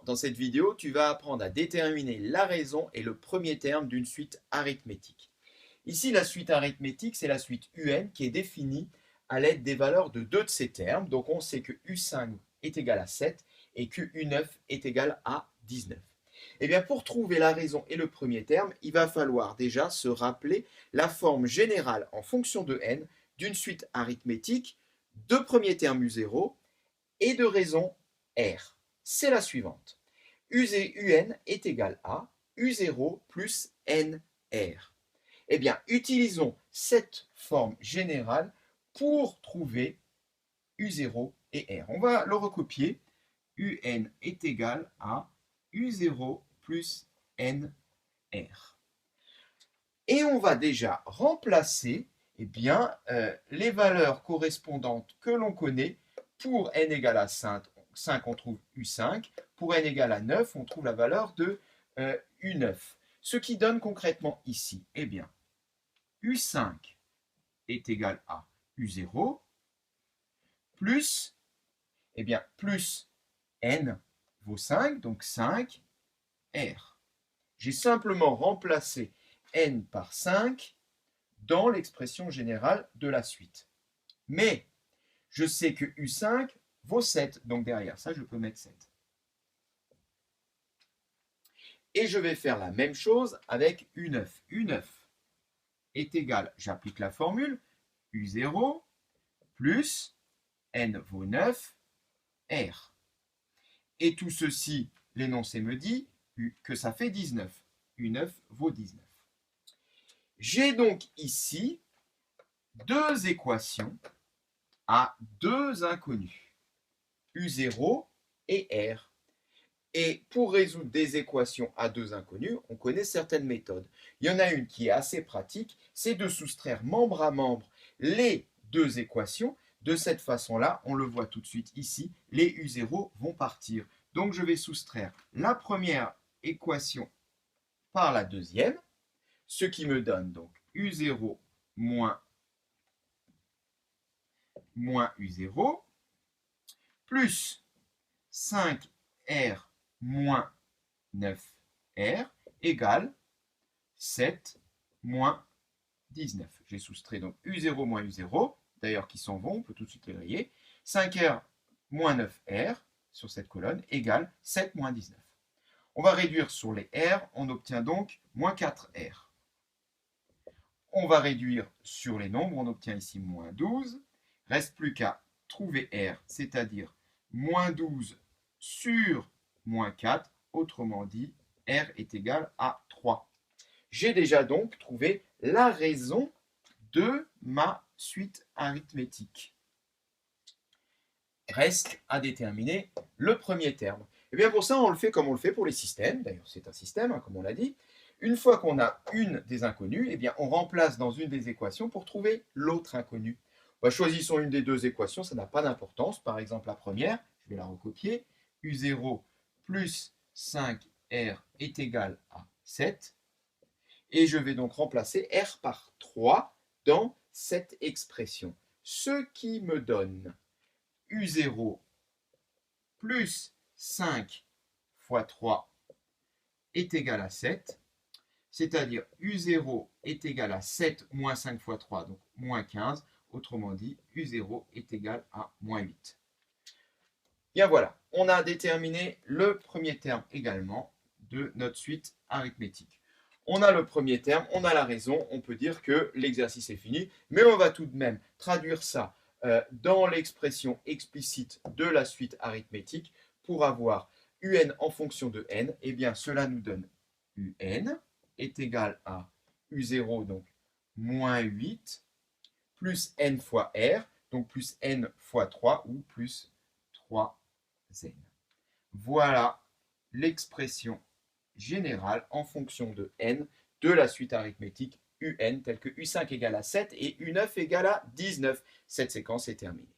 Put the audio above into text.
Bonjour, dans cette vidéo, tu vas apprendre à déterminer la raison et le premier terme d'une suite arithmétique. Ici, la suite arithmétique, c'est la suite UN qui est définie à l'aide des valeurs de deux de ces termes. Donc, on sait que U5 est égal à 7 et que U9 est égal à 19. Eh bien, pour trouver la raison et le premier terme, il va falloir déjà se rappeler la forme générale en fonction de n d'une suite arithmétique de premier terme U0 et de raison R. C'est la suivante. UN est égal à U0 plus NR. Eh bien, utilisons cette forme générale pour trouver U0 et R. On va le recopier. UN est égal à U0 plus NR. Et on va déjà remplacer les valeurs correspondantes que l'on connaît. Pour n égale à 5, on trouve U5. Pour n égale à 9, on trouve la valeur de U9. Ce qui donne concrètement ici, eh bien, U5 est égal à U0 plus, plus n vaut 5, donc 5 R. J'ai simplement remplacé n par 5 dans l'expression générale de la suite. Mais je sais que U5 vaut 7, donc derrière ça, je peux mettre 7. Et je vais faire la même chose avec U9. U9 est égal, j'applique la formule, U0 plus n vaut 9, R. Et tout ceci, l'énoncé me dit que ça fait 19. U9 vaut 19. J'ai donc ici deux équations à deux inconnus, U0 et R. Et pour résoudre des équations à deux inconnus, on connaît certaines méthodes. Il y en a une qui est assez pratique, c'est de soustraire membre à membre les deux équations. De cette façon-là, on le voit tout de suite ici, les U0 vont partir. Donc je vais soustraire la première équation par la deuxième, ce qui me donne donc U0 moins U0 plus 5R moins 9R égale 7 moins 19. J'ai soustrait donc U0 moins U0, d'ailleurs qui s'en vont, on peut tout de suite les rayer. 5R moins 9R sur cette colonne égale 7 moins 19. On va réduire sur les R, on obtient donc moins 4R. On va réduire sur les nombres, on obtient ici moins 12. Reste plus qu'à trouver R, c'est-à-dire moins 12 sur moins 4, autrement dit, R est égal à 3. J'ai déjà donc trouvé la raison de ma suite arithmétique. Reste à déterminer le premier terme. Et bien pour ça, on le fait comme on le fait pour les systèmes. D'ailleurs, c'est un système, comme on l'a dit. Une fois qu'on a une des inconnues, eh bien, on remplace dans une des équations pour trouver l'autre inconnue. Choisissons une des deux équations, ça n'a pas d'importance. Par exemple, la première, je vais la recopier. U0 plus 5R est égal à 7. Et je vais donc remplacer R par 3 dans cette expression. Ce qui me donne U0 plus 5 fois 3 est égal à 7. C'est-à-dire U0 est égal à 7 moins 5 fois 3, donc moins 15. Autrement dit, U0 est égal à moins 8. Bien voilà, on a déterminé le premier terme également de notre suite arithmétique. On a le premier terme, on a la raison, on peut dire que l'exercice est fini, mais on va tout de même traduire ça dans l'expression explicite de la suite arithmétique pour avoir UN en fonction de n. Eh bien, cela nous donne UN est égal à U0, donc moins 8, plus n fois R, donc plus n fois 3 ou plus 3n. Voilà l'expression générale en fonction de n de la suite arithmétique UN, telle que U5 égale à 7 et U9 égale à 19. Cette séquence est terminée.